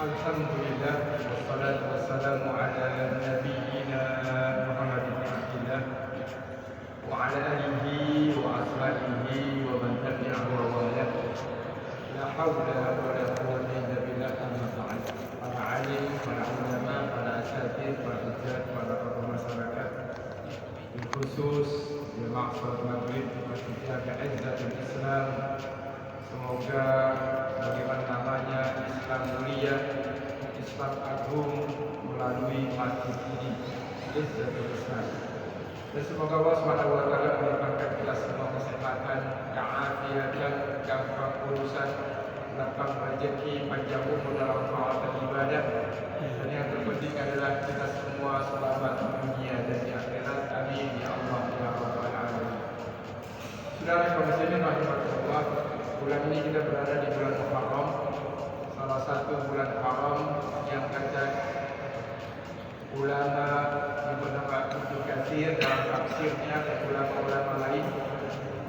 Alhamdulillah wassalatu wassalamu ala nabiyyina Muhammadin Abdillah wa ala alihi wa ashabihi wa man tabi'ahu wa wala. La hawla wa la quwwata illa billah. Amma ba'd. Para alim, para ulama, para asatidz, para hujjah, para tokoh masyarakat, khusus di Maqsad Maghrib kita keizzatul Islam. Semoga bagaimana namanya Islam mulia, Islam agung melalui masjid ini, Izzatul Islam. Dan semoga Allah Subhanahu wa taala melimpahkan kita semua kesehatan, keafiatan, gampang urusan, lapang rezeki, panjang umur dalam taat dan ibadah. Dan yang terpenting adalah kita semua selamat di dunia dan di akhirat. Amin ya Allah ya rabbal alamin. Saudara kaum muslimin rahimakumullah, bulan ini kita berada di bulan Muharram, salah satu bulan haram yang kata ulama Ibnu Katsir dalam tafsirnya dan ulama-ulama lain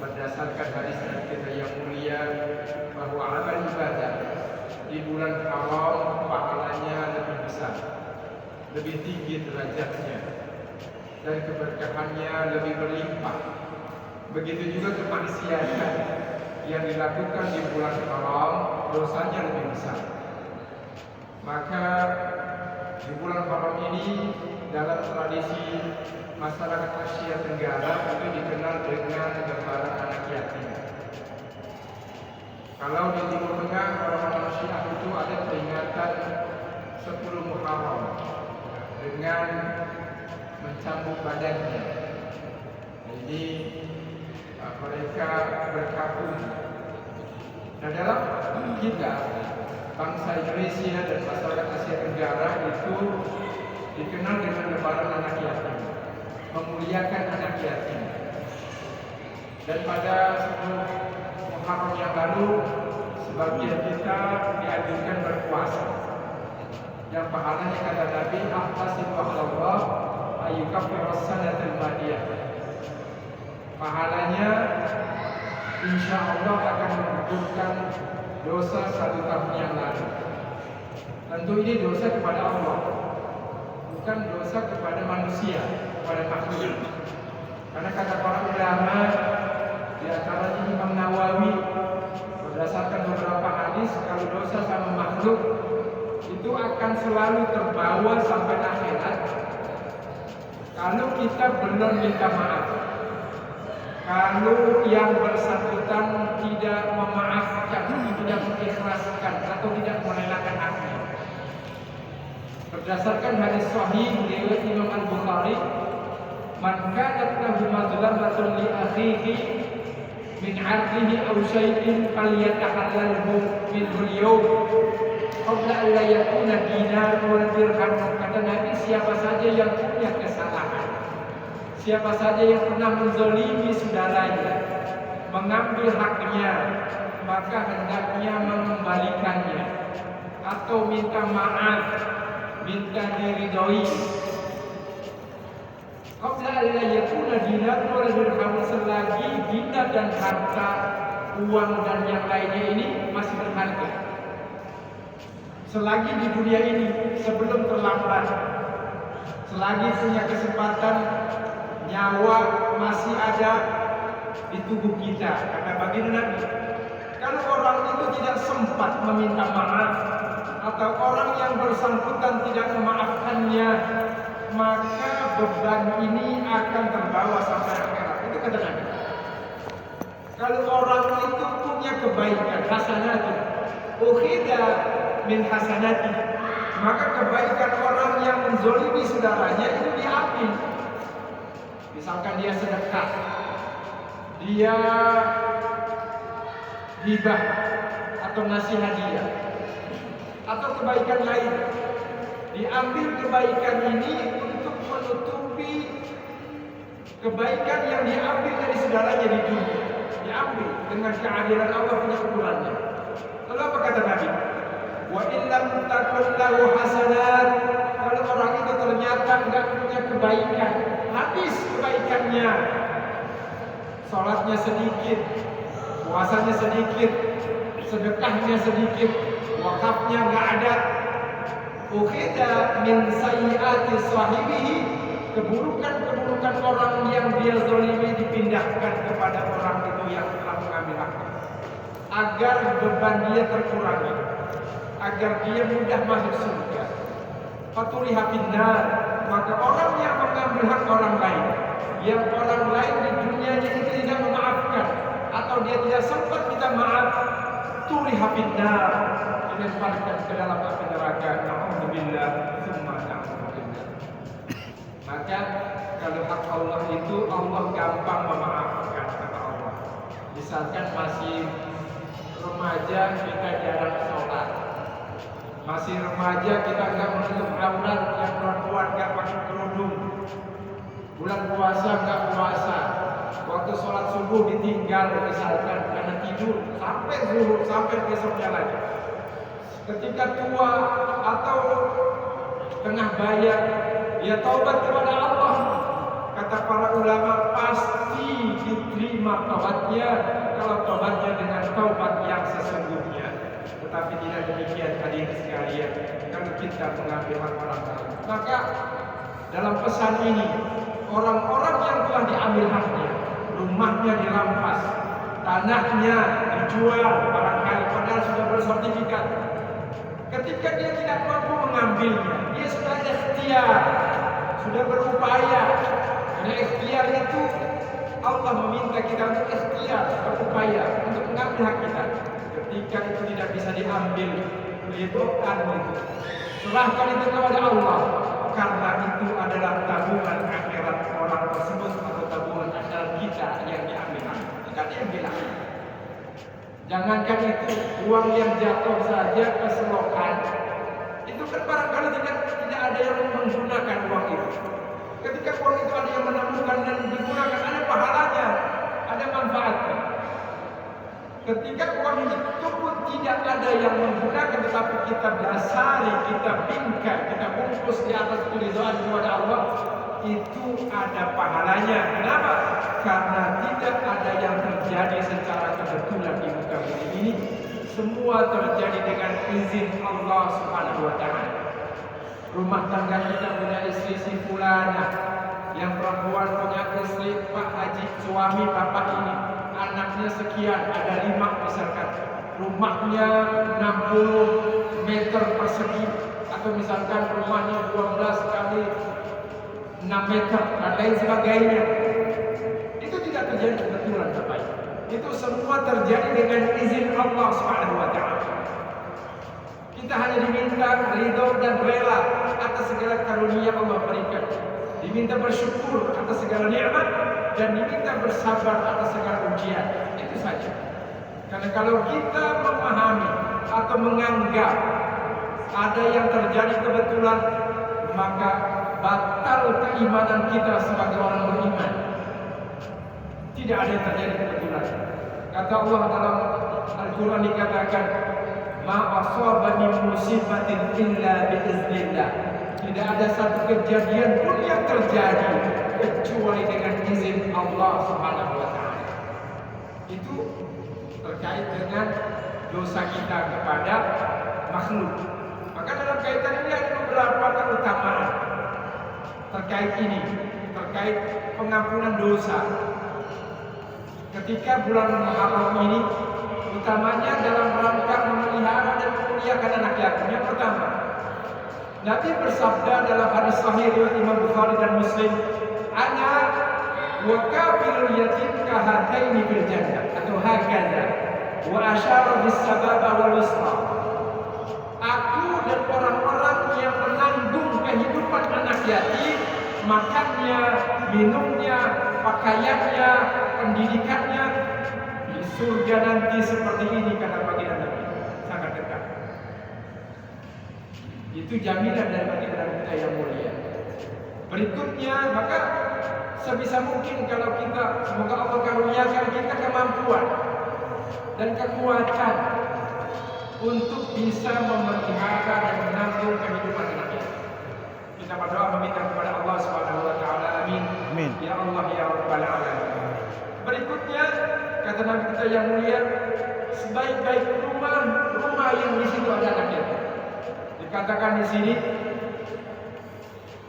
berdasarkan hadis dari kita yang mulia bahwa amal ibadah di bulan haram pahalanya lebih besar, lebih tinggi derajatnya, dan keberkahannya lebih berlimpah. Begitu juga kemaksiatan yang dilakukan di bulan haram dosanya lebih besar. Maka di bulan haram ini dalam tradisi masyarakat Asia Tenggara itu dikenal dengan lebaran anak yatim. Kalau di Timur Tengah orang-orang Syiah itu ada peringatan 10 Muharram dengan mencambuk badannya. Jadi mereka berkabung. Nah, dalam kita bangsa Indonesia dan masyarakat Asia Tenggara itu dikenal dengan lebaran anak yatim, memuliakan anak yatim. Dan pada 10 Muharram yang lalu sebagian kita dianjurkan berpuasa. Yang pahalanya kata Nabi, "Ahtasibu 'ala Allah ayyukaffiras sanatal madiyah." Pahalanya insya Allah akan menggugurkan dosa 1 tahun yang lalu. Tentu ini dosa kepada Allah, bukan dosa kepada manusia, kepada makhluk. Karena kata para ulama, di antaranya Imam Nawawi, berdasarkan beberapa hadis, kalau dosa sama makhluk itu akan selalu terbawa sampai akhirat kalau kita belum minta maaf. Kalau yang bersangkutan tidak memaafkan, tidak mengikhlaskan atau tidak merelakan haknya. Berdasarkan hadis sahih riwayat Imam Al-Bukhari, "Man kanat lahu mazlamatun li akhihi min 'ardihi aw shay'in falyatahallalhu min al-yawm qabla an la yakuna dinar wa dirham." Kata Nabi, siapa saja yang punya kesalahan, siapa saja yang pernah menzalimi saudaranya, mengambil haknya, maka hendaknya mengembalikannya atau minta maaf, minta diridhoi. Qabla alla yakuna dinar wa dirham, selagi dinar dan harta, uang dan yang lainnya ini masih berharga. Selagi di dunia ini, sebelum terlambat, selagi punya kesempatan, nyawa masih ada di tubuh kita. Kata baginda Nabi, kalau orang itu tidak sempat meminta maaf atau orang yang bersangkutan tidak memaafkannya, maka beban ini akan terbawa sampai akhirat. Itu kata Nabi. Kalau orang itu punya kebaikan, hasanatun ukhida min hasanati, maka kebaikan orang yang menzolimi saudaranya itu diambil. Misalkan dia sedekah, dia hibah atau ngasih hadiah, atau kebaikan lain, diambil kebaikan ini untuk menutupi kebaikan yang diambil dari saudaranya di dunia. Diambil dengan keadilan Allah punya ukurannya. Lalu apa kata Nabi? "Wa illam takun lahu hasanat." Kalau orang itu ternyata enggak punya kebaikan, habis kebaikannya, sholatnya sedikit, puasanya sedikit, sedekahnya sedikit, wakafnya nggak ada, Ukhida min sayyiati sahibihi, keburukan-keburukan orang yang dia zalimi dipindahkan kepada orang itu yang telah mengambil haknya, agar beban dia terkurangi, agar dia mudah masuk surga. Fatuliha finnar, maka orang yang mengambil hak orang lain, yang orang lain di dunianya itu tidak memaafkan atau dia tidak sempat minta maaf, tuliha finnar, dilemparkan ke dalam api neraka. Na'udzubillah, tsumma na'udzubillah. Maka kalau hak Allah itu Allah gampang memaafkan, kata Allah. Misalkan masih remaja kita jarang sholat, masih remaja kita nggak menutup aurat, yang perempuan nggak pakai kerudung, bulan puasa nggak puasa, waktu sholat subuh ditinggal misalkan karena tidur sampai zuhur, sampai besoknya lagi. Ketika tua atau tengah bayar, dia taubat kepada Allah. Kata para ulama, pasti diterima taubatnya kalau taubatnya dengan taubat yang sesungguhnya. Tetapi tidak demikian hadirin sekalian, kalau kita mengambil hak orang lain. Maka dalam pesan ini, orang-orang yang telah diambil haknya, rumahnya dirampas, tanahnya dijual barangkali padahal sudah bersertifikat. Ketika dia tidak mampu mengambilnya, dia sudah ikhtiar, sudah berupaya. Karena ikhtiar itu Allah meminta kita untuk ikhtiar, berupaya untuk mengambil hak kita. Ketika itu tidak bisa diambil, ridhokan itu, serahkan itu kepada Allah, karena itu adalah tabungan akhirat orang tersebut atau tabungan akhirat kita yang diambil. Tidak diambil. Jangankan itu, uang yang jatuh saja ke selokan, itu kan barangkali tidak ada yang menggunakan uang itu. Ketika uang itu ada yang menemukan dan digunakan, ada pahalanya, ada manfaatnya. Ketika uang itu pun tidak ada yang menggunakan, tetapi kita dasari, kita bingkai, kita bungkus di atas keridhaan kepada Allah, itu ada pahalanya. Kenapa? Karena tidak ada yang terjadi secara kebetulan di muka bumi ini. Semua terjadi dengan izin Allah Subhanahu wa Ta'ala. Rumah tangga kita punya istri si fulana, yang perempuan punya istri Pak Haji, suami bapak ini, anaknya sekian, ada 5 misalkan, rumahnya 60 meter persegi, atau misalkan rumahnya 12 kali 6 meter dan lain sebagainya. Itu tidak terjadi kebetulan, Bapak. Itu semua terjadi dengan izin Allah Subhanahu wa Ta'ala. Kita hanya diminta ridho dan rela atas segala karunia Allah berikan, diminta bersyukur atas segala nikmat, dan diminta bersabar atas segala ujian. Itu saja. Karena kalau kita memahami atau menganggap ada yang terjadi kebetulan, maka batal keimanan kita sebagai orang beriman. Tidak ada yang terjadi kebetulan. Kata Allah dalam Al-Quran dikatakan, ma asaba min musibatin illa biiznillah. Tidak ada satu kejadian pun yang terjadi kecuali dengan izin Allah Subhanahu wa Ta'ala. Itu terkait dengan dosa kita kepada makhluk. Maka dalam kaitan ini ada beberapa keutamaan terkait ini, terkait pengampunan dosa. Ketika bulan Muharram ini, utamanya dalam rangka memelihara dan memuliakan anak yatim. Yang pertama, Nabi bersabda dalam hadis sahih riwayat Imam Bukhari dan Muslim, ana wa kafirul yatim kahataini fil jannah, atau hakadha, wa asyara bis sababa wal wusta. Aku dan orang-orang yang menanggung kehidupan anak yatim, makannya, minumnya, pakaiannya, pendidikannya, di surga nanti seperti ini, kata baginda Nabi, sangat dekat. Itu jaminan dari baginda kita yang mulia. Berikutnya, maka sebisa mungkin kalau kita, semoga Allah karuniakan kita kemampuan dan kekuatan untuk bisa memelihara dan menanggung kehidupan anak. Kita berdoa meminta kepada Allah Subhanahu wa Ta'ala, amin. Amin. Ya Allah ya Rabbal alamin. Berikutnya, kata Nabi kita yang mulia, sebaik-baik rumah yang di situ ada anak yatim. Dikatakan di sini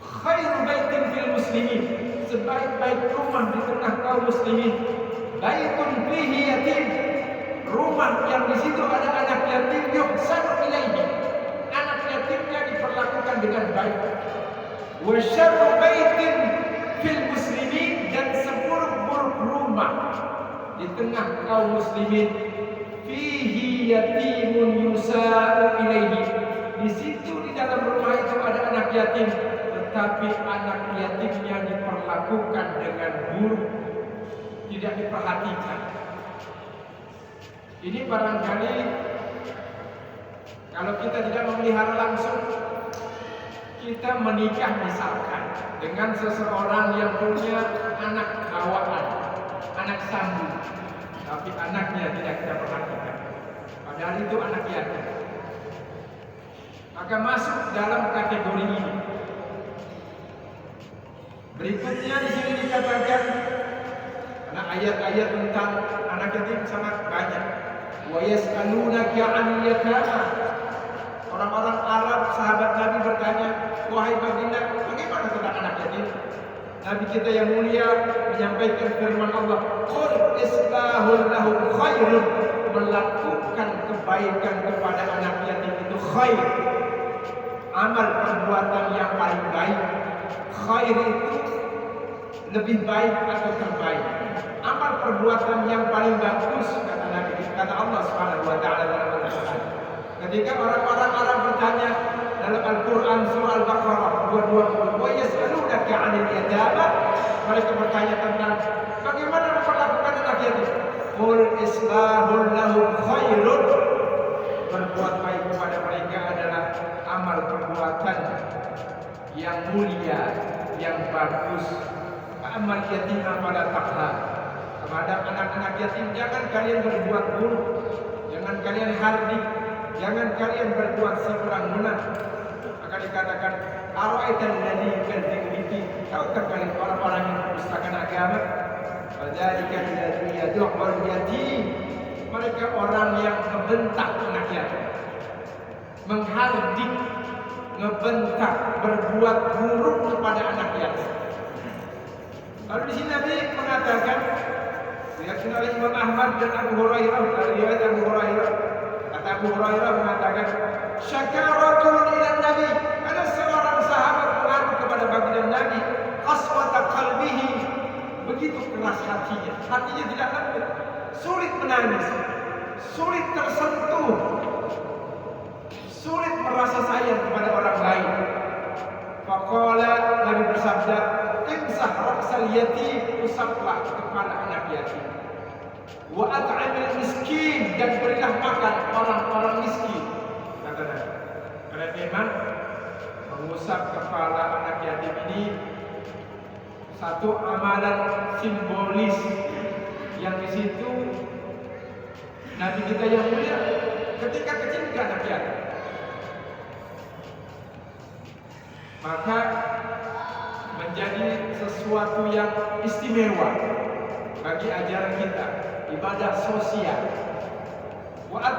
khairu baitin fil muslimin, sebaik-baik rumah di tengah kaum muslimin, baitun fihi yatim, rumah yang di situ ada anak yatim, yuhsanu ilaihi, anak yatimnya diperlakukan dengan baik. Wa syarru baitin fil muslimin, dan seburuk-buruk rumah di tengah kaum muslimin, fihi yatimun yusa'u ilaihi, di situ di dalam rumah itu ada anak yatim, tetapi anak yatimnya diperlakukan dengan buruk, tidak diperhatikan. Ini barangkali kalau kita tidak memelihara langsung, kita menikah misalkan dengan seseorang yang punya anak bawaan, anak sambung, tapi anaknya tidak kita perhatikan, padahal itu anak yatim, maka masuk dalam kategori ini. Berikutnya di sini dikatakan, karena ayat-ayat tentang anak yatim sangat banyak. Wa yas'alunaka 'anil yatama. Orang-orang Arab, sahabat Nabi bertanya, wahai baginda, bagaimana tentang anak yatim? Nabi kita yang mulia menyampaikan firman Allah, qul islahul lahum khairun, melakukan kebaikan kepada anak yatim itu khair, amal perbuatan yang paling baik. Khair itu lebih baik atau terbaik, amal perbuatan yang paling bagus, kata Nabi, kata Allah Subhanahu wa taala dalam Al-Qur'an. Ketika orang-orang Arab bertanya dalam Al-Qur'an surah Al-Baqarah 22, wa yas'alunaka 'anil yatama, mereka bertanya tentang bagaimana memperlakukan anak yatim. Qul islahul lahum khairun, berbuat baik kepada mereka adalah amal perbuatan yang mulia, yang bagus. Amal yatim pada takha, terhadap anak-anak yatim jangan kalian berbuat buruk, jangan kalian hardik, jangan kalian berbuat sembarangan. Maka dikatakan ara'aital ladzi yukadzibu bid-din, tahukah kalian orang-orang yang mendustakan agama? Fadzalika alladzi yad'ul yatim, mereka orang yang membentak anak yatim, menghardik, ngebentak, berbuat buruk kepada anak yatim. Lalu di sini Nabi mengatakan, diriwayatkan oleh Imam Ahmad dan Abu Hurairah, dari riwayat Abu Hurairah, kata Abu Hurairah mengatakan, syakaratul ila Nabi, ada seorang sahabat mengaku kepada baginda Nabi, qaswata qalbihi, begitu keras hatinya, hatinya tidak lembut, sulit menangis, sulit tersentuh, sulit merasa sayang kepada orang lain. Faqala, Nabi bersabda, imsah ra'sal yatim, usaplah kepala anak yatim. Wa at'amil miskin, dan berilah makan orang-orang miskin. Kata Nabi. Karena memang mengusap kepala anak yatim ini satu amalan simbolis yang di situ Nabi kita yang mulia ketika kecil ke anak yatim, maka menjadi sesuatu yang istimewa bagi ajaran kita, ibadah sosial. Wa'at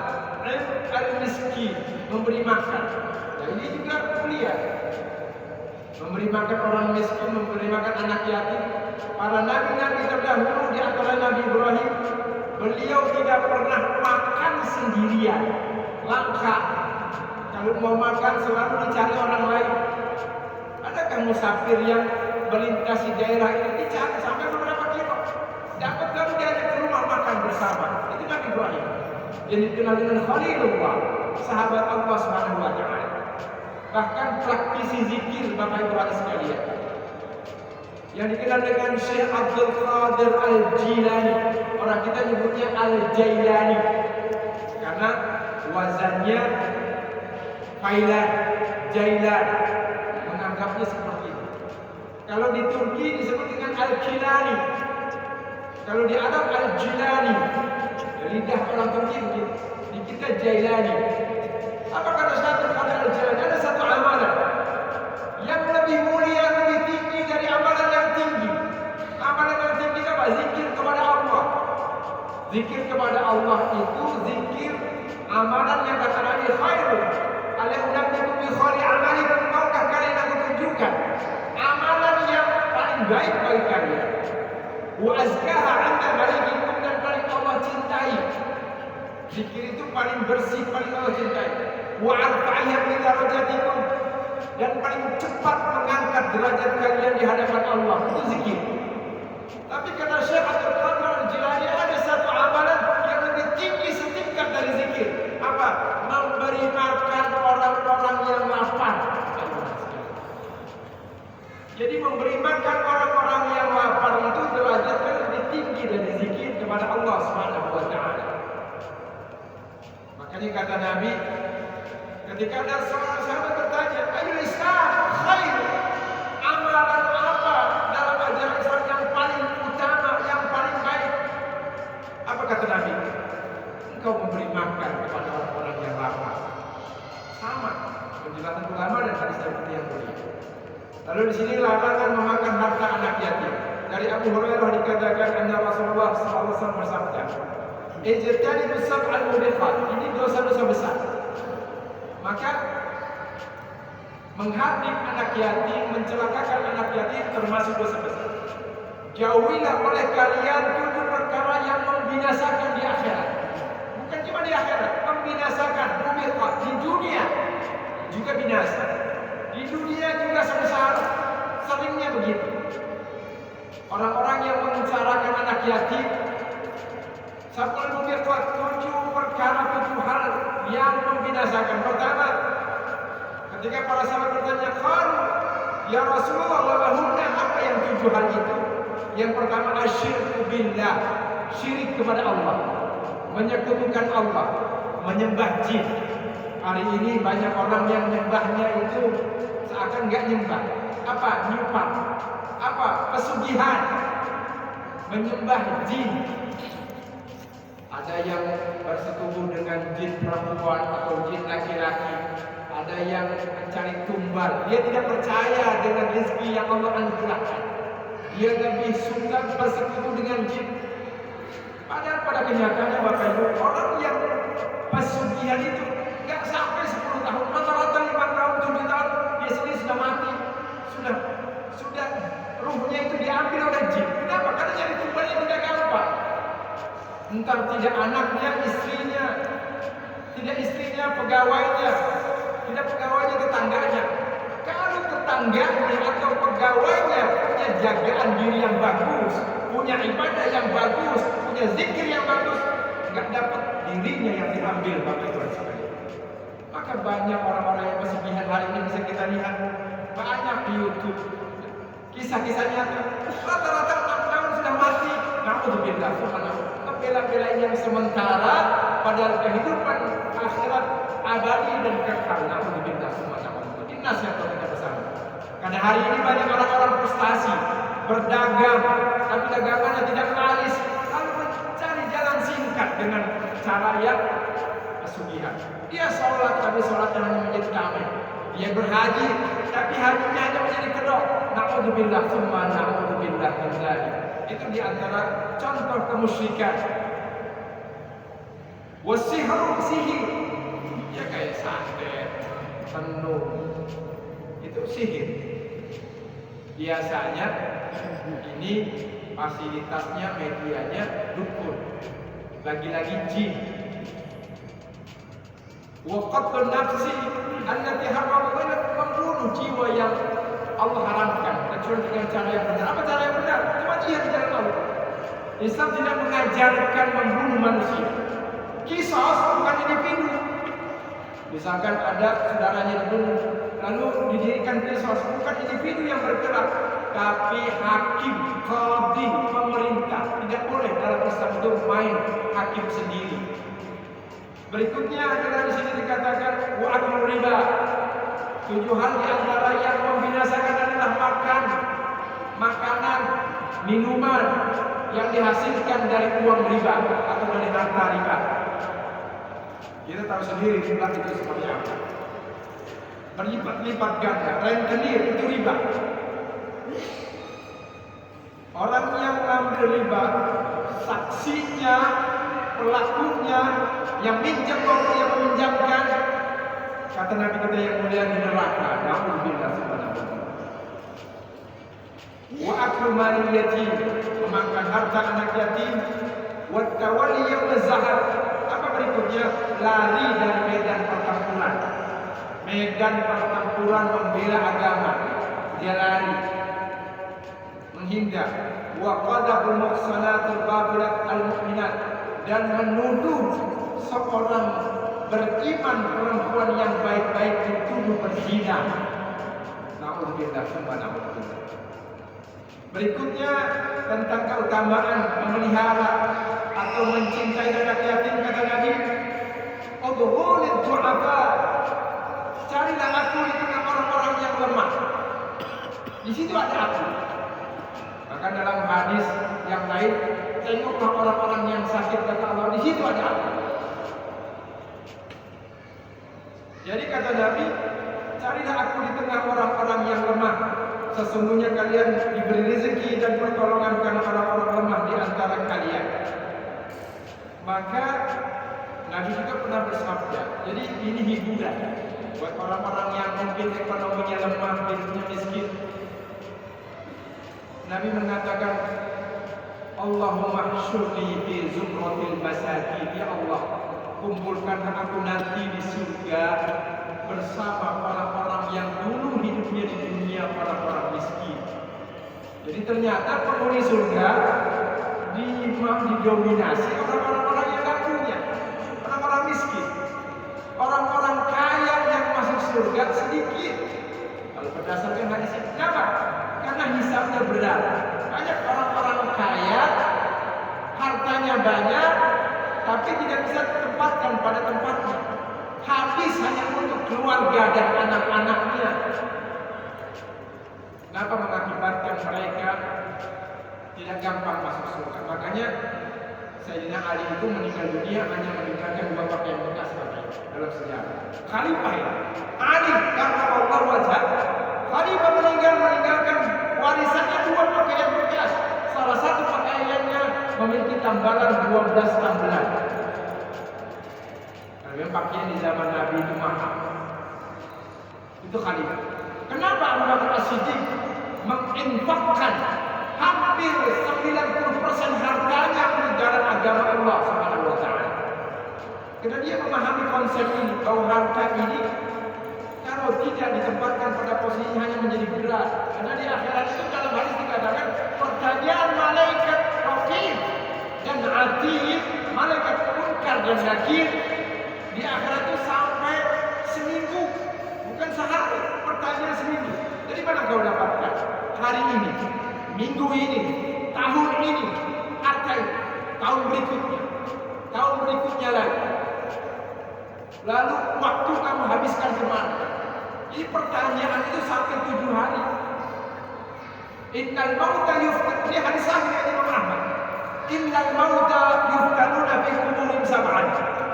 al-miskin, memberi makan. Nah, ini juga mulia. Memberi makan orang miskin, memberi makan anak yatim. Para nabi-nabi terdahulu di antara Nabi Ibrahim, beliau tidak pernah makan sendirian, langka. Kalau mau makan selalu dicari orang lain. Adakah musafir yang melintasi daerah ini dicari sampai beberapa kilo, dapat lalu diajak ke rumah makan bersama? Itu Nabi Ibrahim yang dikenal dengan Khalilullah, sahabat Allah Subhanahu wa taala. Bahkan praktisi zikir Bapak Ibu sekalian, yang dikenal dengan Syekh Abdul Qadir Al-Jilani, orang kita nyebutnya Al-Jailani karena wazannya Failan, Jailan, menganggapnya seperti itu. Kalau di Turki disebut dengan Al-Jilani, kalau di Arab Al-Jilani, lidah orang Turki begitu. Di kita Jailani. Apa kata satu kata Al-Jilani? Ada satu amalan yang lebih mulia, lebih tinggi dari amalan yang tinggi. Amalan yang tinggi apa? Zikir kepada Allah. Zikir kepada Allah itu zikir amalan yang kata Nabi khairun ala unabbiukum bi khali amalikum, maukah kalian aku tunjukkan amalan yang paling baik bagi kalian? Wa azkaha 'inda malikikum, dan paling Allah cintai. Zikir itu paling bersih, paling Allah cintai. Wa arfa'iyya min darajatikum, dan paling cepat mengangkat derajat kalian di hadapan Allah. Itu zikir. Tapi kata Syekh Abdul Qadir Al-Jilani, ada satu amalan yang lebih tinggi setingkat dari zikir. Apa? Memberi makan orang-orang yang lapar. Jadi memberi makan orang-orang yang lapar itu derajatnya lebih tinggi dari zikir kepada Allah Subhanahu wa taala. Makanya kata Nabi, ketika ada seorang sahabat bertanya, "Ayyul Islam khair?" Amalan apa dalam ajaran Islam yang paling utama, yang paling baik? Apa kata Nabi? Engkau memberi makan kepada orang-orang yang lapar. Sama penjelasan ulama dan hadis yang mulia. Lalu di sini larangan memakan harta anak yatim. Dari Abu Hurairah dikatakan anna Rasulullah SAW bersabda, "Ijtanibus sab'al mubiqat." Ini dosa-dosa besar. Maka menghardik anak yatim, mencelakakan anak yatim termasuk dosa besar. Jauhilah oleh kalian 7 perkara yang membinasakan di akhirat. Bukan cuma di akhirat, membinasakan mubiqat di dunia juga binasa. Di dunia juga sebesar, seringnya begitu. Orang-orang yang mencarakan anak yatim, sabul mubiqat, 7 perkara, 7 hal yang membinasakan. Pertama, ketika para sahabat bertanya, "Qalu ya Rasulullah, lahunna?" Apa yang 7 hal itu? Yang pertama, asyirku billah, syirik kepada Allah, menyekutukan Allah, menyembah jin. Hari ini banyak orang yang menyembahnya itu seakan nggak nyembah. Apa? Nyumpah. Apa? Pesugihan. Menyembah jin. Ada yang bersetubuh dengan jin perempuan atau jin laki-laki. Ada yang mencari tumbal. Dia tidak percaya dengan rezeki yang Allah anugerahkan. Dia lebih suka bersekutu dengan jin. Padahal pada kenyataannya Bapak Ibu, orang yang pesugihan itu nggak sampai 10 tahun, rata-rata 5 tahun, 7 tahun, dia sendiri sudah mati, sudah ruhnya itu diambil oleh jin. Kenapa? Karena cari tumbalnya tidak gampang. Entar tidak anaknya, istrinya, tidak istrinya, pegawainya, tidak pegawainya, tetangganya. Kalau tetangganya atau pegawainya punya jagaan diri yang bagus, punya ibadah yang bagus, punya zikir yang bagus, nggak dapat dirinya yang diambil Bapak Ibu sekalian. Maka banyak orang-orang yang pesugihan hari ini bisa kita lihat banyak di YouTube. Kisah-kisah nyata, rata-rata 6 tahun sudah mati. Na'udzubillah, subhanallah. Bela-belain yang sementara, padahal kehidupan akhirat abadi dan kekal. Na'udzubillah, subhanallah. Ini nasihat kita bersama. Karena hari ini banyak orang-orang frustasi, berdagang, tapi dagangannya tidak laris, lalu mencari jalan singkat dengan cara yang pesugihan. Dia sholat, tapi sholatnya hanya menjadi tameng. Dia berhaji, tapi hajinya hanya menjadi kedok. Na'udzubillah, summa na'udzubillah min dzalik. Itu diantara contoh kemusyrikan. Wasihru, sihir, ya kayak santet, tenung, itu sihir. Biasanya ini fasilitasnya, medianya dukun, lagi-lagi jin. Wa qatlun nafsi allati harrama, membunuh jiwa yang Allah haramkan kecuali dengan cara yang benar. Apa cara yang benar? Cuma jihad di jalan Allah. Islam tidak mengajarkan membunuh manusia. Kisos bukan individu. Misalkan ada saudaranya dibunuh, lalu didirikan kisos, bukan individu yang bergerak, tapi hakim, qadhi, pemerintah. Tidak boleh dalam Islam itu main hakim sendiri. Berikutnya adalah di sini dikatakan wa aklu riba. 7 hal di antara yang membinasakan adalah makanan, minuman yang dihasilkan dari uang riba atau dari harta riba. Kita tahu sendiri jumlah itu seperti apa. Berlipat-lipat ganda, rentenir itu riba. Orang yang mengambil riba, saksinya, pelakunya, yang minjam maupun yang meminjamkan, kata Nabi kita yang mulia kalian di neraka. Na'udzubillah subhanahu. Wa aklu malil yatim, memakan harta anak yatim. Wa tawalli yaum zahar. Apa berikutnya? Lari dari medan pertempuran. Medan pertempuran membela agama, dia lari, menghindar. Wa qadhul muhsanatil ghafilat al-mu'minat, dan menuduh seorang beriman perempuan yang baik-baik dituduh berzina. Na'udzubillah subhanahu. Berikutnya tentang keutamaan memelihara atau mencintai anak yatim, kata Nabi, udhulid du'afa, carilah aku di tengah orang-orang yang lemah. Di situ ada aku. Maka dalam hadis yang lain, tengoklah orang-orang yang sakit, kata Allah, di situ ada aku. Jadi kata Nabi, carilah aku di tengah orang-orang yang lemah. Sesungguhnya kalian diberi rezeki dan pertolongan karena orang-orang lemah di antara kalian. Maka Nabi juga pernah bersabda, jadi ini hiburan buat orang-orang yang mungkin ekonominya lemah, hidupnya miskin. Nabi mengatakan, Allahumma hsyurni fi zumratil masakin. Ya Allah, kumpulkan aku nanti di surga bersama orang-orang yang dulu hidupnya di dunia, orang-orang miskin. Jadi ternyata penghuni surga didominasi orang-orang yang tak punya, orang-orang miskin. Orang-orang kaya yang masuk surga sedikit. Kalau berdasarkan hadis ini, kenapa? Karena hisabnya berat. Banyak orang-orang kaya, hartanya banyak, tapi tidak bisa ditempatkan pada tempatnya. Habis hanya untuk keluarga dan anak-anaknya. Kenapa? Mengakibatkan mereka tidak gampang masuk surga. Makanya Sayyidina Ali itu meninggal dunia hanya meninggalkan 2 pakaian bekas dalam sejarah. Khalifah ya, Ali karena Allah wajah. Khalifah meninggalkan warisannya 2 pakaian bekas. Salah satu pakaiannya memiliki tambalan 12 tambalan. Karena pakaian di zaman Nabi itu mahal. Itu khalifah. Kenapa Abu Bakar As-Siddiq menginfakkan hampir 90% hartanya untuk jalan agama Allah Subhanahu wa taala? Karena dia memahami konsep ini, bahwa harta ini kalau tidak ditempatkan pada posisi hanya menjadi berat. Karena di akhirat itu dalam hadis dikatakan pertanyaan malaikat Raqib dan Atid, malaikat Munkar dan Nakir di akhirat itu sampai seminggu, bukan sehari, pertanyaan seminggu. Jadi mana kau dapatkan hari ini, minggu ini, tahun ini, harta ini, tahun berikutnya lagi. Lalu waktu kamu habiskan kemana? Ini pertanyaan itu sampai 7 hari. Innal mauta yuftanuna, ini hadis sahih Imam Ahmad. Innal mauta yuftanuna fi quburin sab'an.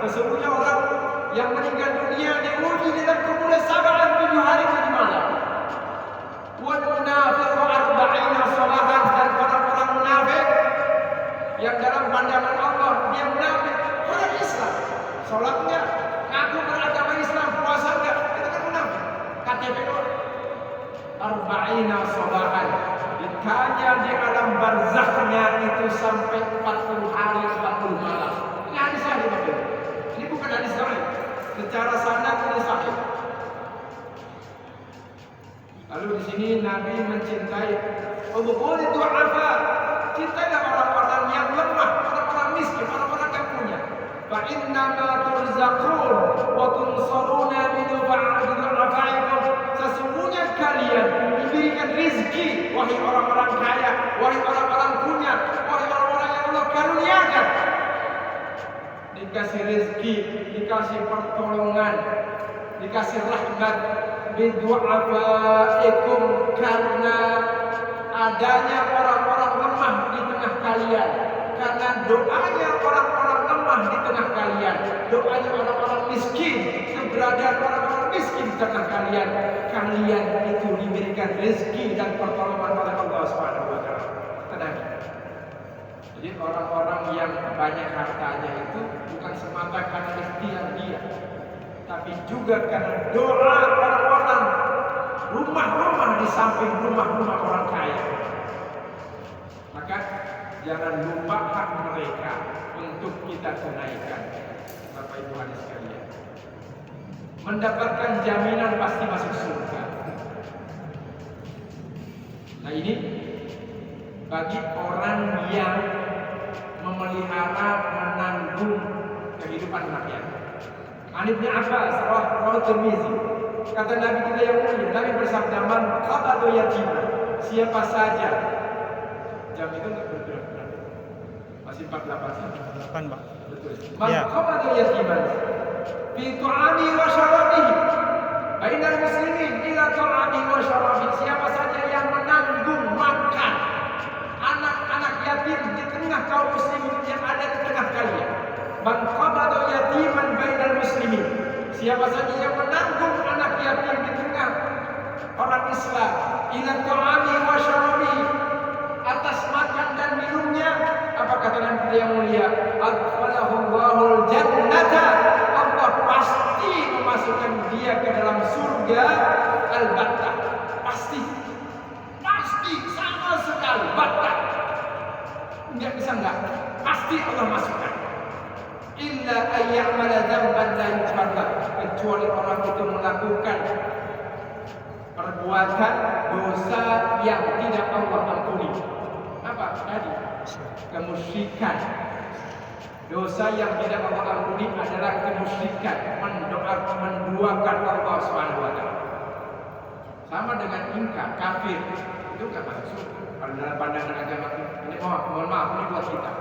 Sesungguhnya orang yang meninggal dunia diuji dalam kuburan 7 hari 7 malam. Wal munafiqu 40 salahan, dan orang-orang munafik yang dalam pandangan Allah dia munafik, orang Islam, salatnya ngaku beragama Islam, puasa enggak, itu kan munafik. KTP doang. 40 salahan, ditanya di alam barzakhnya itu sampai 40 hari 40 malam. Ini hadis sahih Bapak. Ini bukan hadis sahih. Secara sanad ini sahih. Lalu di sini Nabi mencintai ubul du'afa, cintailah orang-orang yang lemah, orang-orang miskin, orang-orang yang punya. Fa inna ma turzaqun wa tunsaruna bi du'afaikum. Sesungguhnya kalian diberikan rezeki, wahai orang-orang kaya, wahai orang-orang punya, wahai orang-orang yang Allah karuniakan. Dikasih rezeki, dikasih pertolongan, dikasih rahmat. Bidu'afaikum, karena adanya orang-orang lemah di tengah kalian, karena doanya orang-orang lemah di tengah kalian, doanya orang-orang miskin, keberadaan orang-orang miskin di tengah kalian, kalian itu diberikan rezeki dan pertolongan oleh Allah Subhanahu wa taala. Tenang. Jadi orang-orang yang banyak hartanya itu bukan semata karena ikhtiar dia, tapi juga karena doa orang-orang, rumah-rumah di samping rumah-rumah orang kaya. Maka jangan lupa hak mereka untuk kita tunaikan. Bapak Ibu hadirin sekalian, mendapatkan jaminan pasti masuk surga. Nah ini bagi orang yang memelihara, menanggung kehidupan rakyat. An Ibnu Abbas rawahu Tirmizi, kata Nabi kita yang mulia, Nabi bersabda, "Man qabada yatiman," siapa saja, jam itu enggak bergerak, masih 48 Pak. betul. Man qabada yatiman fi ta'ami wa syarabihi bainal muslimin ila ta'ami wa syarabihi, siapa saja yang menanggung makan anak-anak yatim di tengah kaum muslimin yang ada di tengah kalian. Man qabada yatiman bainal muslimin, siapa saja yang menanggung anak yatim di tengah orang Islam, ila ta'ami wa syarabi, atas makan dan minumnya, apa kata Nabi yang mulia, adkhalahu Allahul jannata, Allah pasti memasukkan dia ke dalam surga al-battah, pasti sama sekali battah, enggak bisa enggak, pasti Allah masukkan. Illa ayyamala dzamban la yughfar, kecuali orang itu melakukan perbuatan dosa yang tidak Allah ampuni. Apa tadi? Kemusyrikan. Dosa yang tidak Allah ampuni adalah kemusyrikan, menduakan Allah Subhanahu wa taala. Sama dengan ingkar, kafir, itu enggak masuk surga. Dalam pandangan agama ini, mohon maaf ini buat kita.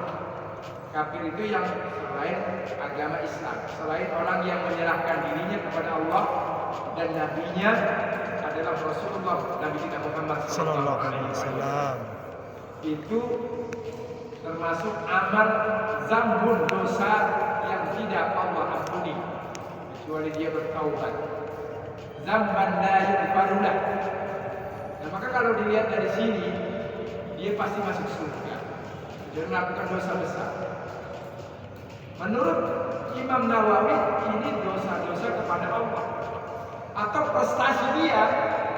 Kafir itu yang selain agama Islam, selain orang yang menyerahkan dirinya kepada Allah dan nabinya adalah Rasulullah Nabi kita Muhammad sallallahu alaihi wasallam. Itu termasuk amal zambun, dosa yang tidak Allah ampuni kecuali dia bertaubat. Zamban la yughfarulah. Nah, maka kalau dilihat dari sini, dia pasti masuk surga. Dia melakukan dosa besar. Menurut Imam Nawawi, ini dosa-dosa kepada Allah atau prestasi dia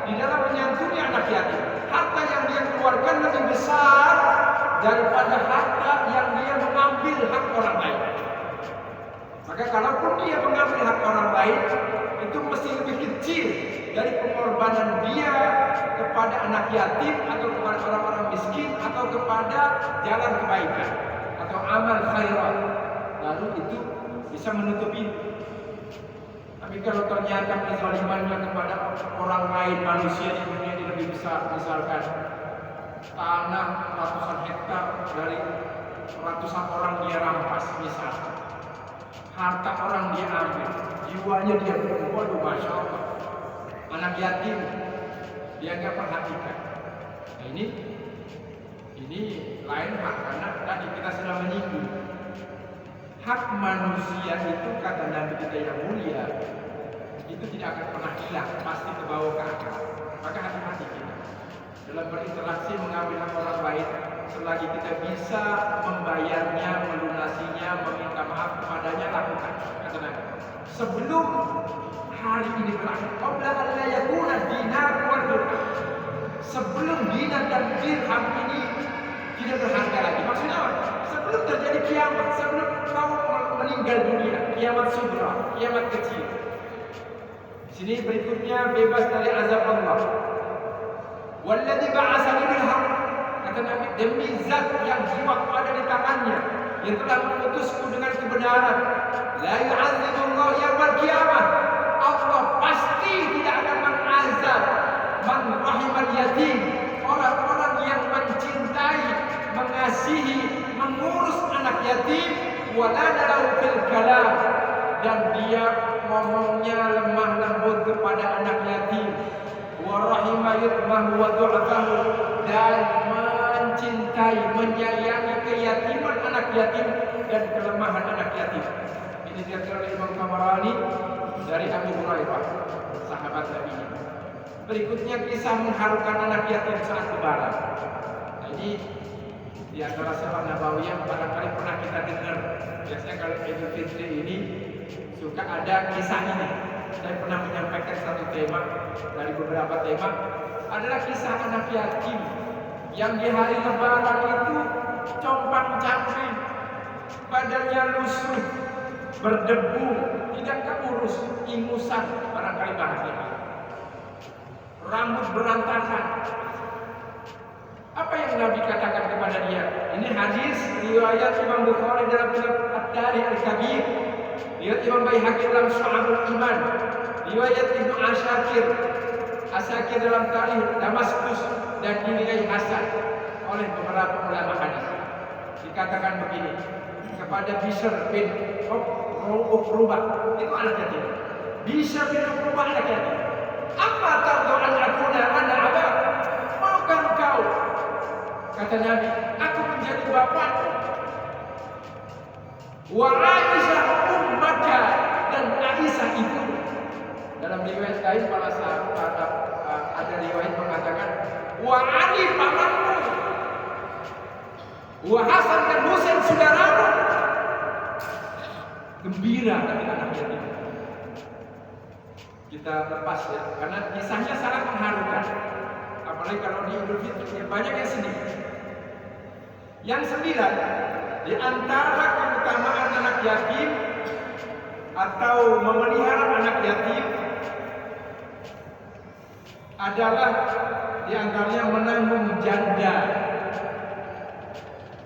di dalam menyantuni anak yatim. Harta yang dia keluarkan lebih besar daripada harta yang dia mengambil hak orang lain. Maka kalaupun dia mengambil hak orang lain, itu mesti lebih kecil dari pengorbanan dia kepada anak yatim atau kepada orang-orang miskin atau kepada jalan kebaikan atau amal khairat. Lalu itu bisa menutupi. Tapi kalau ternyata kezalimannya kepada orang lain, manusia di dunia ini lebih besar, misalkan tanah ratusan hektar dari ratusan orang dia rampas, misalkan harta orang dia ambil, jiwanya dia bunuh, waduh masya Allah, anak yatim dia nggak perhatikan. Nah ini lain hak, karena tadi kita sudah menyinggung hak manusia itu, kata Nabi kita yang mulia, itu tidak akan pernah hilang, pasti kebawa ke akal. Maka hati-hati kita dalam berinteraksi mengambil hak orang lain, selagi kita bisa membayarnya, melunasinya, meminta maaf kepadanya, lakukan, kata Nabi. Sebelum hari ini berakhir, qabla an la yakuna dinar wal dirham, sebelum dinar dan dirham ini tidak berharga lagi. Maksudnya apa? Sebelum terjadi kiamat, sebelum kau meninggal dunia, kiamat sugra, kiamat kecil. Sini berikutnya bebas dari azab Allah. Walladzi ba'atsani bil haqq, kata Nabi, demi zat yang jiwaku ada di tangannya, yang telah mengutusku dengan kebenaran, la yu'adzibullahu yaumal qiyamah, Allah pasti tidak akan mengazab man rahimal yatim, orang-orang yang mencintai, mengasihi, mengurus anak yatim, wala dalau fil kalam, dan dia ngomongnya lemah lembut kepada anak yatim, wa rahima yutmahu wa du'afahu, dan mencintai, menyayangi keyatiman anak yatim dan kelemahan anak yatim. Ini dikatakan oleh Imam Tabarani dari Abu Hurairah, sahabat Nabi. Berikutnya kisah mengharukan anak yatim saat lebaran. Nah, ini di antara sifat Nabawi yang barangkali pernah kita dengar. Biasanya kalau Idul Fitri ini suka ada kisah ini. Saya pernah menyampaikan satu tema dari beberapa tema, adalah kisah anak yatim yang di hari Lebaran itu compang-camping, badannya lusuh, berdebu, tidak keurus, ingusan, barangkali bahasanya, rambut berantakan. Apa yang Nabi katakan kepada dia? Ini hadis riwayat Imam Bukhari dalam kitab At-Tarikh Al-Kabir, riwayat Imam Baihaqi dalam Syu'abul Iman, riwayat Ibnu Asakir dalam Tarikh Damaskus, dan dinilai hasan oleh beberapa ulama hadis. Dikatakan begini kepada Bishr bin Uqrubah, itu anak yatim. Bishr bin Uqrubah anak yatim. Apa tardu an akuna ana abak? Maukah engkau, kata Nabi, aku menjadi bapakmu? Wa Aisyah ummaka, dan Aisyah itu. Dalam riwayat lain para sahabat ada riwayat mengatakan wa Ali pamanmu, wa Hasan dan Husain saudaramu. Gembira dari anak yatim. Kita lepas ya, karena kisahnya sangat mengharukan. Apalagi kalau di Idul Fitri banyak yang sedih. Yang 9, di antara keutamaan anak yatim atau memelihara anak yatim adalah di antaranya menanggung janda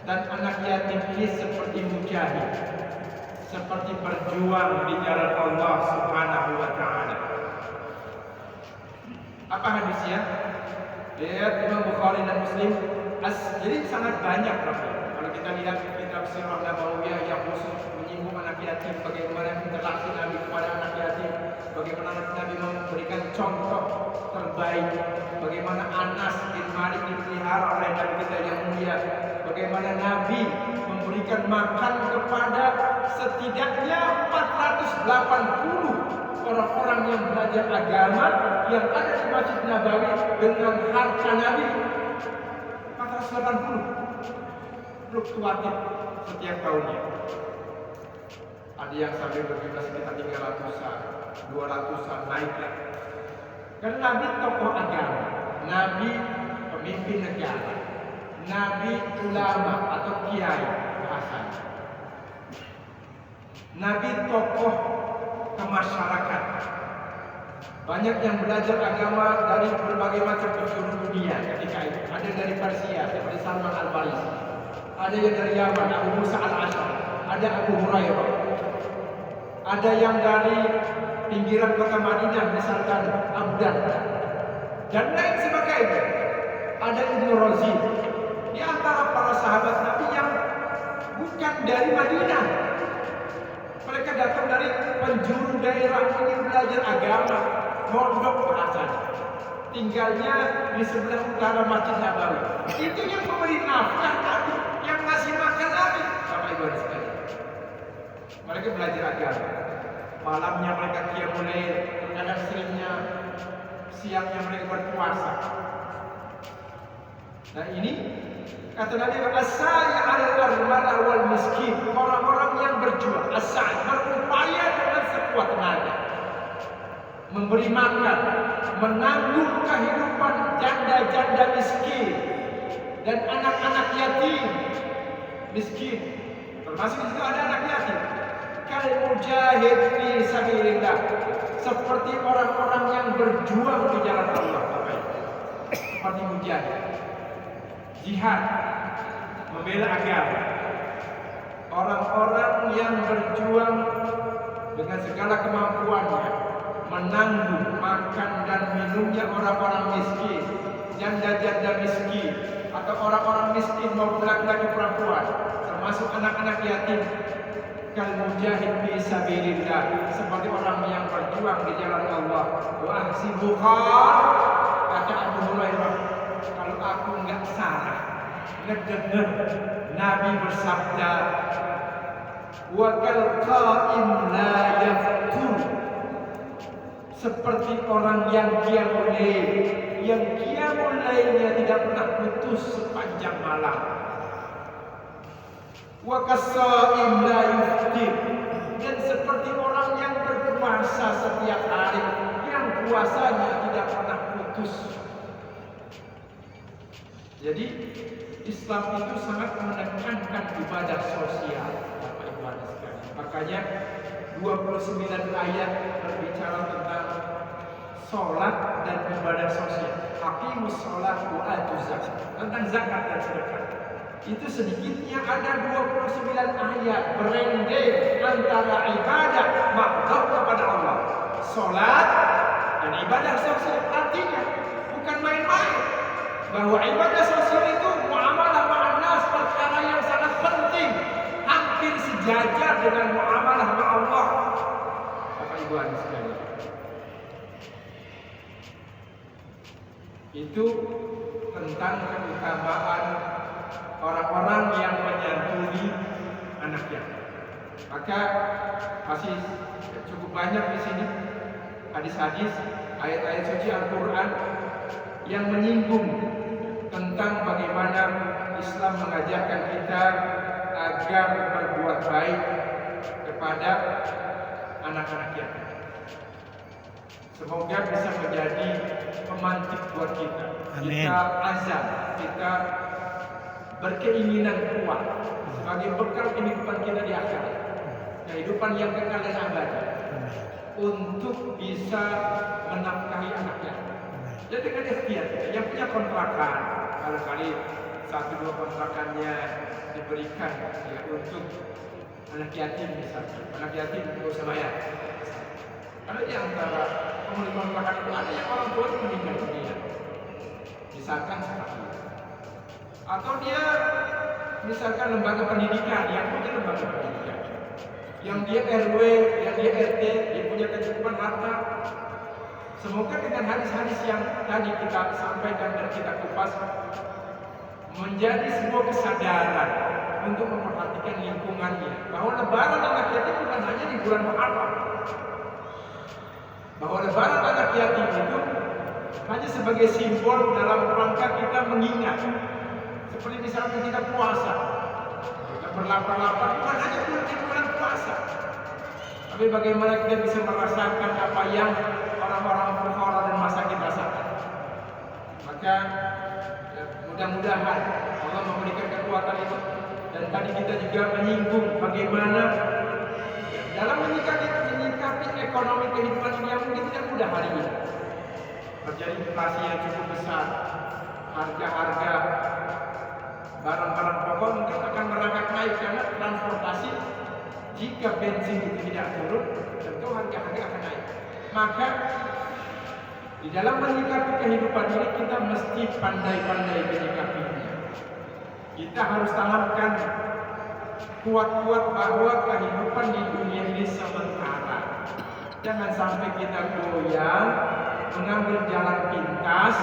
dan anak yatim ini seperti mujahid, seperti berjuang di jalan Allah Subhanahu wa taala. Apa hadisnya? Lihat Imam Bukhari dan Muslim. Jadi sangat banyak kalau kita lihat kitab Sirah Nabawiyah yang khusus menyinggung anak yatim, bagaimana interaksi Nabi kepada anak yatim, bagaimana Nabi memberikan contoh terbaik, bagaimana Anas bin Malik dipelihara oleh Nabi kita yang mulia, bagaimana Nabi memberikan makan kepada setidaknya 480 orang-orang yang belajar agama yang ada di Masjid Nabawi dengan harta Nabi. 480 fluktuatif setiap tahunnya. Ada yang sampai berjumlah sekitar 300-an, 200-an naiklah. Karena Nabi tokoh agama, Nabi pemimpin negara, Nabi ulama atau kiai bahasanya, Nabi tokoh kemasyarakatan. Banyak yang belajar agama dari berbagai macam penjuru dunia ketika itu. Ada dari Persia seperti Salman Al-Farisi, ada yang dari Yaman Abu Musa Al-Asy'ari, ada Abu Hurairah, ada yang dari pinggiran kota Madinah misalkan Abdan dan lain sebagainya. Ada Ibnu Razin di antara para sahabat Nabi yang bukan dari Madinah. Mereka datang dari penjuru daerah ingin belajar agama, mondok bahasanya. Tinggalnya di sebelah utara Masjid Nabawi. Itu yang memberi nafkah Nabi, yang ngasih makan Nabi. Bapak Ibu sekalian, mereka belajar agama. Malamnya mereka qiyamul lail, terkadang seringnya siangnya mereka berpuasa. Nah ini kata Nabi, as-sa'i 'alal armalah wal miskin, orang-orang yang berjuang, as-sa'i, berupaya dengan sekuat tenaga, memberi makan, menanggung kehidupan janda-janda miskin dan anak-anak yatim miskin. Termasuk di situ ada anak yatim. Kal mujahid fi sabilillah, seperti orang-orang yang berjuang di jalan Allah. Seperti mujahid, jihad, membela agama. Orang-orang yang berjuang dengan segala kemampuannya, menanggung makan dan minumnya orang-orang miskin, janda-janda miskin, atau orang-orang miskin maupun laki-laki perempuan, termasuk anak-anak yatim. Kal mujahid fi sabilillah, seperti orang yang berjuang di jalan Allah. Wa ahsibuhar, kata Abu Hurairah, kalau aku enggak salah ngedengar Nabi bersabda, wa kal qa'im la yaftur, seperti orang yang qiyamul lail, yang qiyamul lailnya tidak pernah putus sepanjang malam. Wa kasa'im la yuftir, dan seperti orang yang berpuasa setiap hari, yang puasanya tidak pernah putus. Jadi Islam itu sangat menekankan ibadah sosial, Bapak Ibu sekalian. Makanya 29 ayat berbicara tentang sholat dan ibadah sosial. Aqimus sholat wa atuz zakat, tentang zakat dan sedekah. Itu sedikitnya ada 29 ayat berendeng antara ibadah makhluk kepada Allah, sholat dan ibadah sosial. Artinya bukan main-main, bahwa ibadah sosial itu muamalah ma'anas, perkara yang sangat penting, hampir sejajar dengan muamalah ma'allah. Bapak Ibu sekalian, itu tentang keutamaan orang-orang yang menyantuni anak yatim. Maka masih cukup banyak di sini hadis-hadis, ayat-ayat suci Al-Quran yang menyinggung tentang bagaimana Islam mengajarkan kita agar berbuat baik kepada anak-anak yatim. Semoga bisa menjadi pemantik buat kita. Amin. Kita azam, kita berkeinginan kuat sebagai bekal kehidupan kita di akhirat, kehidupan yang kekal dan abadi, untuk bisa menafkahi anaknya. Jadi dengan ikhtiar kita, yang punya kontrakan, barangkali 1-2 kontrakannya diberikan ya untuk anak yatim misalnya. Anak yatim tidak usah bayar. Karena di antara penghuni kontrakan itu ada yang orang tua meninggal dunia, misalkan seperti itu. Atau dia misalkan lembaga pendidikan, yang punya lembaga pendidikan, yang dia RW, yang dia RT, dia punya kecukupan harta. Semoga dengan hadis-hadis yang tadi kita sampaikan dan kita kupas menjadi sebuah kesadaran untuk memperhatikan lingkungannya, bahwa lebaran anak yatim bukan hanya di bulan Muharram, bahwa lebaran anak yatim itu hanya sebagai simbol dalam rangka kita mengingat. Seperti misalnya kita puasa, kita berlapar-lapar, bukan hanya di bulan puasa, tapi bagaimana kita bisa merasakan apa yang orang-orang fuqara dan masakin rasakan. Maka mudah-mudahan Allah memberikan kekuatan itu. Dan tadi kita juga menyinggung bagaimana dalam menyikapi ekonomi kehidupan yang mungkin tidak mudah hari ini. Terjadi inflasi yang cukup besar, harga-harga barang-barang pokok mungkin akan merangkak naik karena transportasi. Jika bensin itu tidak turun, tentu harga-harga akan naik. Maka di dalam menyikapi kehidupan ini kita mesti pandai-pandai menyikapinya. Kita harus tanamkan kuat-kuat bahwa kehidupan di dunia ini sementara. Jangan sampai kita goyang, mengambil jalan pintas,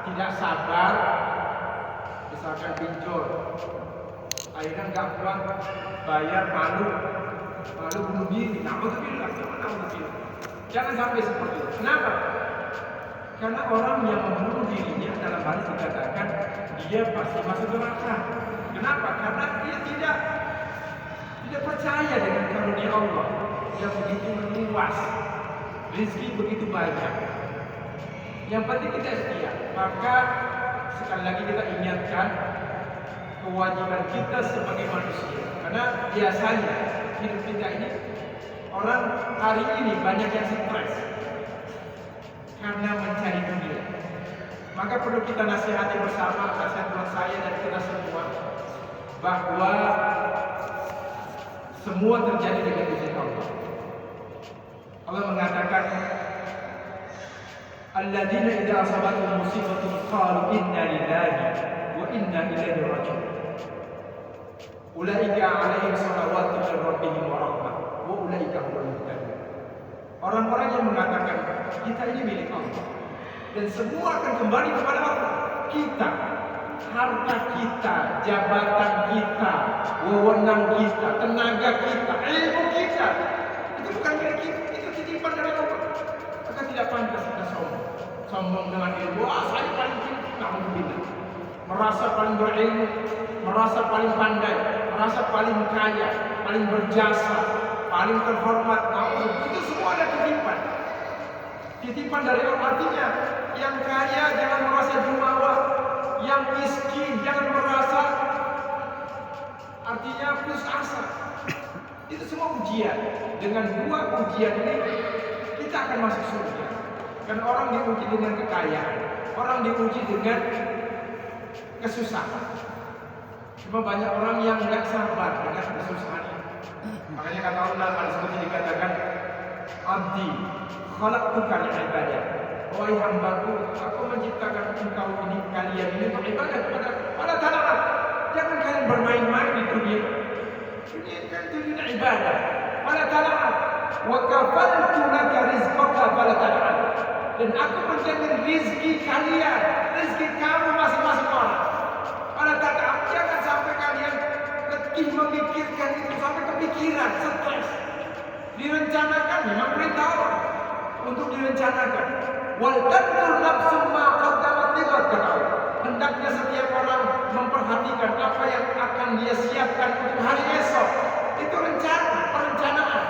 tidak sabar, misalkan pinjol, akhirnya nggak kuat bayar, malu bunuh diri. Na'udzubillah. Jangan sampai seperti itu. Kenapa? Karena orang yang membunuh dirinya dalam hadis dikatakan dia pasti masuk neraka. Kenapa? Karena dia tidak percaya dengan karunia Allah yang begitu luas, rezeki begitu banyak. Yang penting kita setia. Maka sekali lagi kita ingatkan kewajiban kita sebagai manusia. Karena biasanya hidup kita ini, orang hari ini banyak yang stres karena mencari dunia. Maka perlu kita nasihati bersama, nasihat buat saya dan kita semua, bahwa semua terjadi dengan izin Allah. Allah mengatakan, alladzina idza asabatuhum musibatun qalu inna lillahi wa inna ilaihi raji'un. Ulaika 'alaihim shalawatun min rabbihim wa rahmah wa ulaika humul muhtadun. Orang-orang yang mengatakan kita ini milik Allah dan semua akan kembali kepada Allah. Kita, harta kita, jabatan kita, wewenang kita, tenaga kita, ilmu kita, itu bukan milik kita, itu titipan dari Allah. Maka tidak pantas kita sombong dengan ilmu. Saya paling pintar, alhamdulillah. Merasa paling berilmu, merasa paling pandai, merasa paling kaya, paling berjasa. paling terhormat, itu semua ada titipan. Titipan dari Allah, artinya yang kaya jangan merasa jumawa, yang miskin jangan merasa artinya putus asa. Itu semua ujian. Dengan dua ujian ini kita akan masuk surga. Karena orang diuji dengan kekayaan, orang diuji dengan kesusahan. Cuma banyak orang yang nggak sabar dengan kesusahan. Makanya kata Allah dalam seperti dikatakan, Abdi, khalaqtuka li'ibadah. Wahai hambaku, aku menciptakan engkau ini, kalian ini untuk ibadah kepada Allah Ta'ala. Jangan kalian bermain-main di dunia. Dunia kan dunia ibadah. Allah Ta'ala, wa kafaltu laka rizqaka fala ta'al. Dan aku menjamin rizki kalian, rizki kamu masing-masing orang. Allah Ta'ala, jangan sampai kalian letih memikirkan itu sampai kepikiran, stres. Direncanakan, memang perintah untuk direncanakan. Wal tanzur nafsum ma qaddamat lighad, kata Allah. Hendaknya setiap orang memperhatikan apa yang akan dia siapkan untuk hari esok. Itu rencana, perencanaan.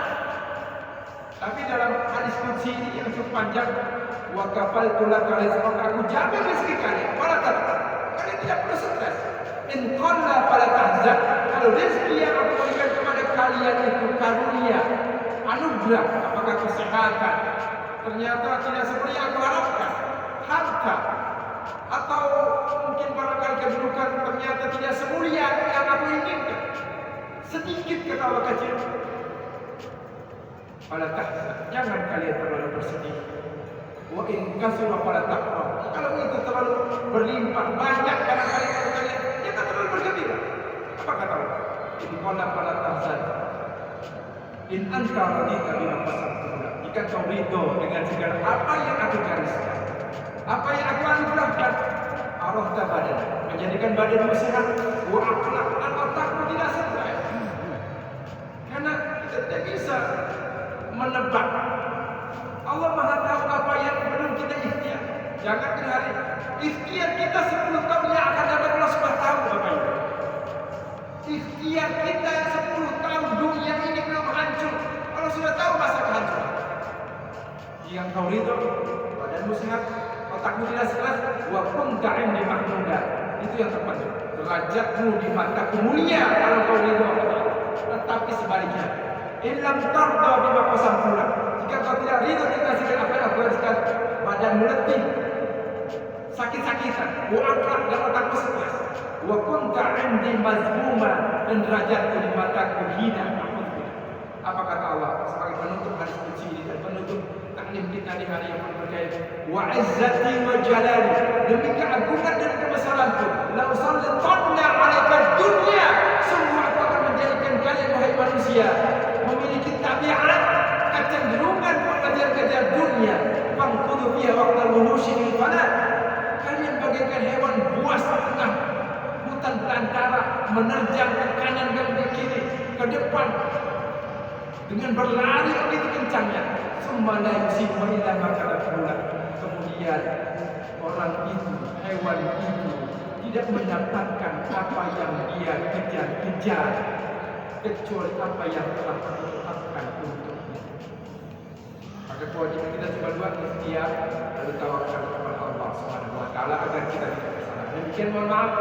Tapi dalam hadis qudsi ini yang cukup panjang, wa kafaltu laka rizqaka, aku jamin rezeki kalian. Kalian tidak perlu stres. In qalla fala tahzan. Kalau rezeki yang aku berikan kepada kalian itu karunia, anugerah, apakah kesehatan, ternyata tidak seperti yang aku harapkan, harta, atau mungkin barangkali kedudukan ternyata tidak semulia yang aku inginkan, sedikit kata Allah kecil. Fala tahzan, jangan kalian terlalu bersedih. Wa in kasura fala taqra. Kalau itu terlalu berlimpah banyak barangkali kalian, jangan terlalu bergembira. Apa kata Allah? In qala fala tahzan. In anta radita bima qasamtu. Jika kau ridho dengan segala apa yang aku gariskan, apa yang aku anugerahkan, Allah badan, menjadikan badanmu sehat, wa akhlak, dan otakmu tidak stres. Karena kita tidak bisa menebak. Allah Maha tahu apa yang belum kita ikhtiar. Jangan hari ikhtiar kita 10 tahun yang akan dapat Allah sudah tahu Bapak Ibu. Ikhtiar kita yang 10 tahun dunia ini belum hancur, Allah sudah tahu masa kehancuran. Jika kau ridho, badanmu sehat, otakmu tidak stres, wa kunta indi mahmuda. Itu yang terpenting. Derajatmu di mataku mulia kalau kau ridho. Tetapi sebaliknya, illam tarda bima qasamtu lak. Jika kau tidak ridho dengan segala apa yang aku gariskan, badanmu letih, sakit-sakitan, wa akhlak dan otakmu stres. Wa kunta indi mazmuma, dan derajatku di mataku hina. Apa kata Allah sebagai penutup hadis qudsi ini dan penutup taklim kita di hari yang berkait, wa izzati wa jalali, demi keagungan dan kebesaranku, la usallitanna 'alaika dunya, semua aku akan menjadikan kalian wahai manusia memiliki tabiat kecenderungan mengejar-kejar dunia. Fangkudu fiha waqtal wuhushi bil fana. Kalian bagaikan hewan buas di tengah hutan belantara, menerjang ke kanan dan ke kiri, ke depan dengan berlari begitu kencangnya. Summa la yusibu illa ma qadara. Kemudian orang itu, hewan itu tidak mendapatkan apa yang dia kejar-kejar kecuali apa yang telah ditetapkan untuknya. Maka kewajiban kita cuma dua, ikhtiar lalu tawakal kepada Allah Subhanahu wa taala agar kita tidak bersalah. Demikian, mohon maaf,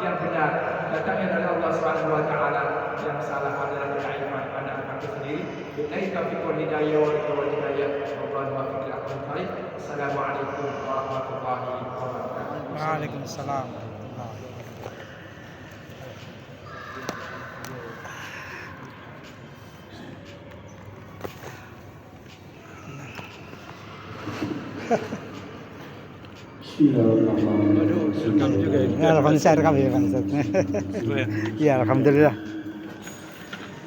yang benar datangnya dari Allah Subhanahu wa taala, yang salah adalah dari iman pada aku sendiri. Billahi taufiq wal hidayah wal hidayah. Wallahu a'lam. Assalamualaikum warahmatullahi wabarakatuh. Waalaikumsalam. Rekam juga ya. Alhamdulillah rekam ya kan. Iya, alhamdulillah.